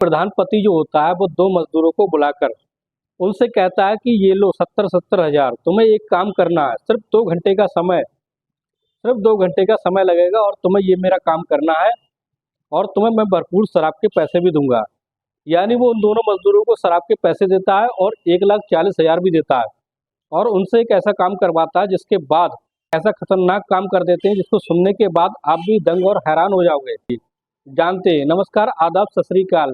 प्रधान पति जो होता है वो दो मजदूरों को बुलाकर उनसे कहता है कि ये लो 70,000 तुम्हें एक काम करना है, सिर्फ 2 घंटे का समय लगेगा और तुम्हें ये मेरा काम करना है और तुम्हें मैं भरपूर शराब के पैसे भी दूंगा। यानी वो उन दोनों मजदूरों को शराब के पैसे देता है और 1,40,000 भी देता है और उनसे एक ऐसा काम करवाता है जिसके बाद ऐसा खतरनाक काम कर देते हैं जिसको सुनने के बाद आप भी दंग और हैरान हो जाओगे। जानते हैं। नमस्कार, आदाब, सत श्री अकाल।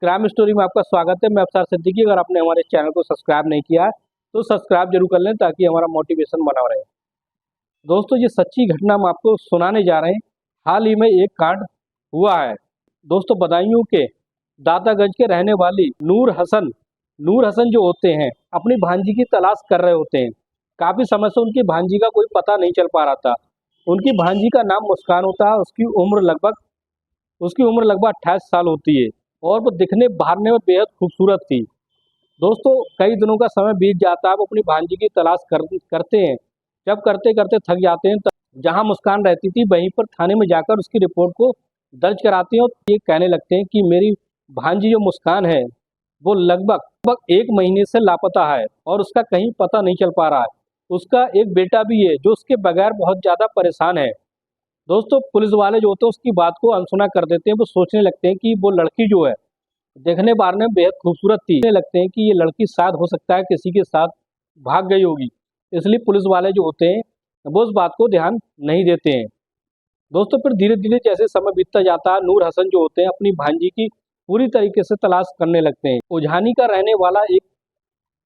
क्राइम स्टोरी में आपका स्वागत है। मैं अफसर सिद्दीकी। अगर आपने हमारे चैनल को सब्सक्राइब नहीं किया है तो सब्सक्राइब जरूर कर लें ताकि हमारा मोटिवेशन बना रहे। दोस्तों, ये सच्ची घटना हम आपको सुनाने जा रहे हैं। हाल ही में एक कांड हुआ है। दोस्तों, बदायूं के दातागंज के रहने वाली नूर हसन जो होते हैं अपनी भांजी की तलाश कर रहे होते हैं। काफी समय से उनकी भांजी का कोई पता नहीं चल पा रहा था। उनकी भांजी का नाम मुस्कान होता है। उसकी उम्र लगभग 28 साल होती है और वो दिखने बहारने में बेहद खूबसूरत थी। दोस्तों, कई दिनों का समय बीत जाता है। वो अपनी भांजी की तलाश करते हैं। जब करते करते थक जाते हैं तब जहां मुस्कान रहती थी वहीं पर थाने में जाकर उसकी रिपोर्ट को दर्ज कराते हैं और ये कहने लगते हैं कि मेरी भांजी जो मुस्कान है वो लगभग 1 महीने से लापता है और उसका कहीं पता नहीं चल पा रहा है। उसका एक बेटा भी है जो उसके बगैर बहुत ज़्यादा परेशान है। दोस्तों, पुलिस वाले जो होते हैं उसकी बात को अनसुना कर देते हैं। वो सोचने लगते हैं कि वो लड़की जो है देखने बारने में बेहद खूबसूरत थी। सोचने लगते हैं कि ये लड़की शायद हो सकता है किसी के साथ भाग गई होगी, इसलिए पुलिस वाले जो होते हैं वो उस बात को ध्यान नहीं देते हैं। दोस्तों, फिर धीरे धीरे जैसे समय बीतता जाता है नूर हसन जो होते हैं अपनी भांजी की पूरी तरीके से तलाश करने लगते हैं। उझानी का रहने वाला एक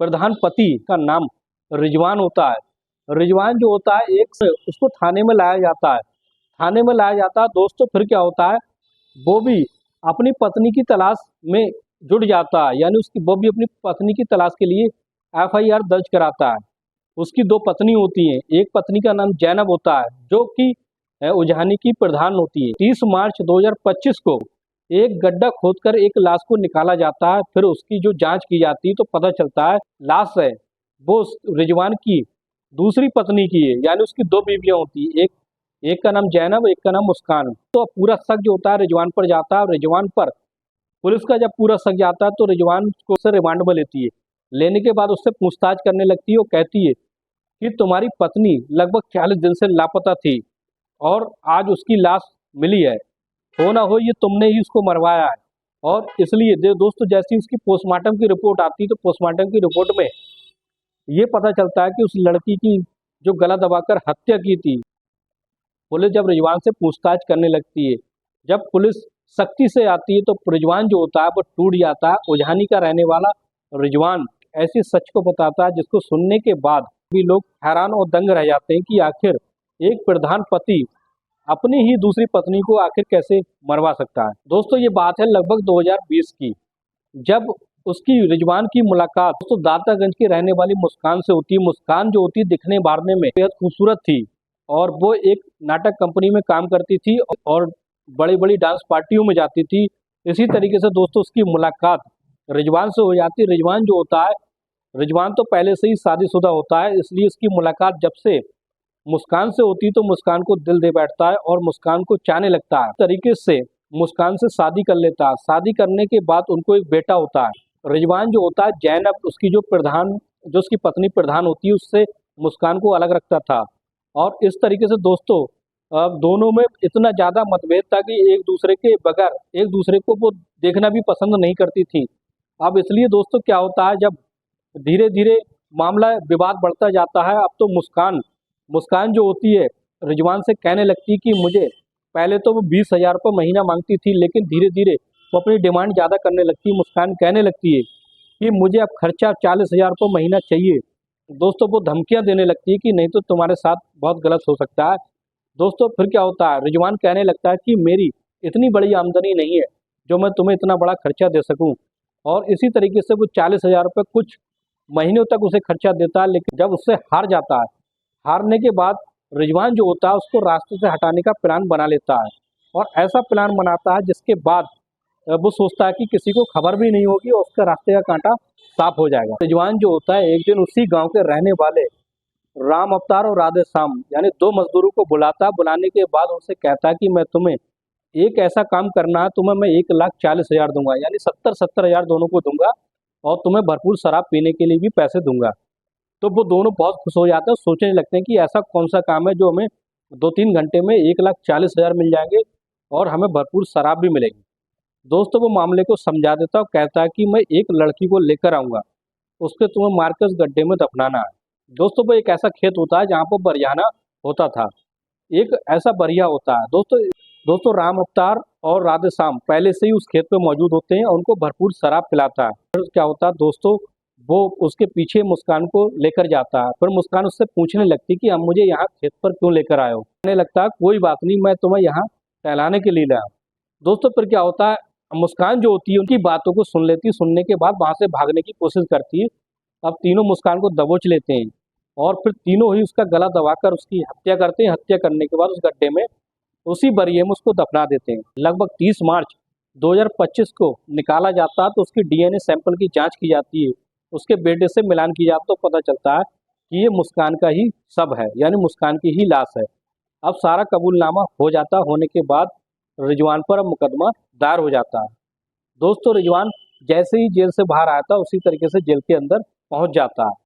प्रधान पति का नाम रिजवान होता है। रिजवान जो होता है उसको थाने में लाया जाता है। दोस्तों, फिर क्या होता है, वो भी अपनी पत्नी की तलाश में जुट जाता है। यानी वो भी अपनी पत्नी की तलाश के लिए FIR दर्ज कराता है। उसकी 2 पत्नी होती हैं। एक पत्नी का नाम जैनब होता है जो कि उझानी की प्रधान होती है। 30 मार्च 2025 को एक गड्ढा खोदकर एक लाश को निकाला जाता है। फिर उसकी जो जांच की जाती है तो पता चलता है लाश है वो रिजवान की दूसरी पत्नी की है। यानी उसकी 2 बीवियां होती है। एक का नाम जैनब, एक का नाम मुस्कान। तो पूरा शक जो होता है रिजवान पर जाता है और रिजवान पर पुलिस का जब पूरा शक जाता है तो रिजवान को उससे रिमांड में लेती है। लेने के बाद उससे पूछताछ करने लगती है और कहती है कि तुम्हारी पत्नी लगभग 40 दिन से लापता थी और आज उसकी लाश मिली है। हो ना हो ये तुमने ही उसको मरवाया है। और इसलिए दोस्तों, जैसी उसकी पोस्टमार्टम की रिपोर्ट आती है तो पोस्टमार्टम की रिपोर्ट में ये पता चलता है कि उस लड़की की जो गला दबाकर हत्या की थी। पुलिस जब रिजवान से पूछताछ करने लगती है, जब पुलिस सख्ती से आती है तो रिजवान जो होता है वो टूट जाता है। उझानी का रहने वाला रिजवान ऐसी सच को बताता है जिसको सुनने के बाद भी लोग हैरान और दंग रह जाते हैं कि आखिर एक प्रधान पति अपनी ही दूसरी पत्नी को आखिर कैसे मरवा सकता है। दोस्तों, ये बात है लगभग 2020 की, जब उसकी रिजवान की मुलाकात दोस्तों दातागंज के रहने वाली मुस्कान से होती है। मुस्कान जो होती है दिखने बारने में बेहद खूबसूरत थी और वो एक नाटक कंपनी में काम करती थी और बड़ी बड़ी डांस पार्टियों में जाती थी। इसी तरीके से दोस्तों उसकी मुलाकात रिजवान से हो जाती है। रिजवान जो होता है, रिजवान तो पहले से ही शादीशुदा होता है, इसलिए इसकी मुलाकात जब से मुस्कान से होती तो मुस्कान को दिल दे बैठता है और मुस्कान को चाहने लगता है। इस तरीके से मुस्कान से शादी कर लेता है। शादी करने के बाद उनको एक बेटा होता है। रिजवान जो होता है जैनब जो उसकी पत्नी प्रधान होती है उससे मुस्कान को अलग रखता था। और इस तरीके से दोस्तों दोनों में इतना ज़्यादा मतभेद था कि एक दूसरे के बगैर एक दूसरे को वो देखना भी पसंद नहीं करती थी। अब इसलिए दोस्तों क्या होता है, जब धीरे धीरे मामला विवाद बढ़ता जाता है, अब तो मुस्कान जो होती है रिजवान से कहने लगती है कि मुझे पहले तो वो 20,000 रुपये महीना मांगती थी, लेकिन धीरे धीरे वो अपनी डिमांड ज़्यादा करने लगती है। मुस्कान कहने लगती है कि मुझे अब खर्चा 40,000 रुपये महीना चाहिए। दोस्तों, वो धमकियां देने लगती है कि नहीं तो तुम्हारे साथ बहुत गलत हो सकता है। दोस्तों, फिर क्या होता है, रिजवान कहने लगता है कि मेरी इतनी बड़ी आमदनी नहीं है जो मैं तुम्हें इतना बड़ा खर्चा दे सकूँ। और इसी तरीके से वो 40,000 रुपये कुछ महीनों तक उसे खर्चा देता है। लेकिन जब उससे हार जाता है, हारने के बाद रिजवान जो होता है उसको रास्ते से हटाने का प्लान बना लेता है और ऐसा प्लान बनाता है जिसके बाद वो सोचता है कि किसी को खबर भी नहीं होगी और उसका रास्ते का कांटा साफ हो जाएगा। रिजवान जो होता है एक दिन उसी गांव के रहने वाले राम अवतार और राधे श्याम यानी 2 मजदूरों को बुलाता है। बुलाने के बाद उनसे कहता है कि मैं तुम्हें एक ऐसा काम करना है, तुम्हें मैं 1,40,000 दूंगा, यानी 70,000 दोनों को दूंगा और तुम्हें भरपूर शराब पीने के लिए भी पैसे दूंगा। तो वो दोनों बहुत खुश हो जाते हैं, सोचने लगते हैं कि ऐसा कौन सा काम है जो हमें 2-3 घंटे में 1,40,000 मिल जाएंगे और हमें भरपूर शराब भी मिलेगी। दोस्तों वो मामले को समझा देता है और कहता है कि मैं एक लड़की को लेकर आऊंगा, उसके तुम्हें मारकर उस गड्ढे में दफनाना है। दोस्तों वो एक ऐसा खेत होता है जहाँ पर बरियाना होता था, एक ऐसा बढ़िया होता है। दोस्तों दोस्तों राम अवतार और राधे श्याम पहले से ही उस खेत पे मौजूद होते हैं और उनको भरपूर शराब पिलाता है। फिर क्या होता है दोस्तों, वो उसके पीछे मुस्कान को लेकर जाता है। फिर मुस्कान उससे पूछने लगती कि हम मुझे यहाँ खेत पर क्यों लेकर आए हो। कहने लगता है कोई बात नहीं, मैं तुम्हें यहाँ टहलाने के लिए लाया हूँ। दोस्तों फिर क्या होता है, मुस्कान जो होती है उनकी बातों को सुन लेती है, सुनने के बाद वहां से भागने की कोशिश करती है। अब तीनों मुस्कान को दबोच लेते हैं और फिर तीनों ही उसका गला दबाकर उसकी हत्या करते हैं। हत्या करने के बाद उस गड्ढे में, उसी बरिये में उसको दफना देते हैं। लगभग 30 मार्च 2025 को निकाला जाता है तो उसकी डीएनए सैंपल की जांच की जाती है। उसके बेटे से मिलान की जाती है तो पता चलता है कि ये मुस्कान का ही शव है, यानी मुस्कान की ही लाश है। अब सारा कबूलनामा हो जाता होने के बाद रिजवान पर अब मुकदमा दायर हो जाता है। दोस्तों रिजवान जैसे ही जेल से बाहर आया था उसी तरीके से जेल के अंदर पहुंच जाता है।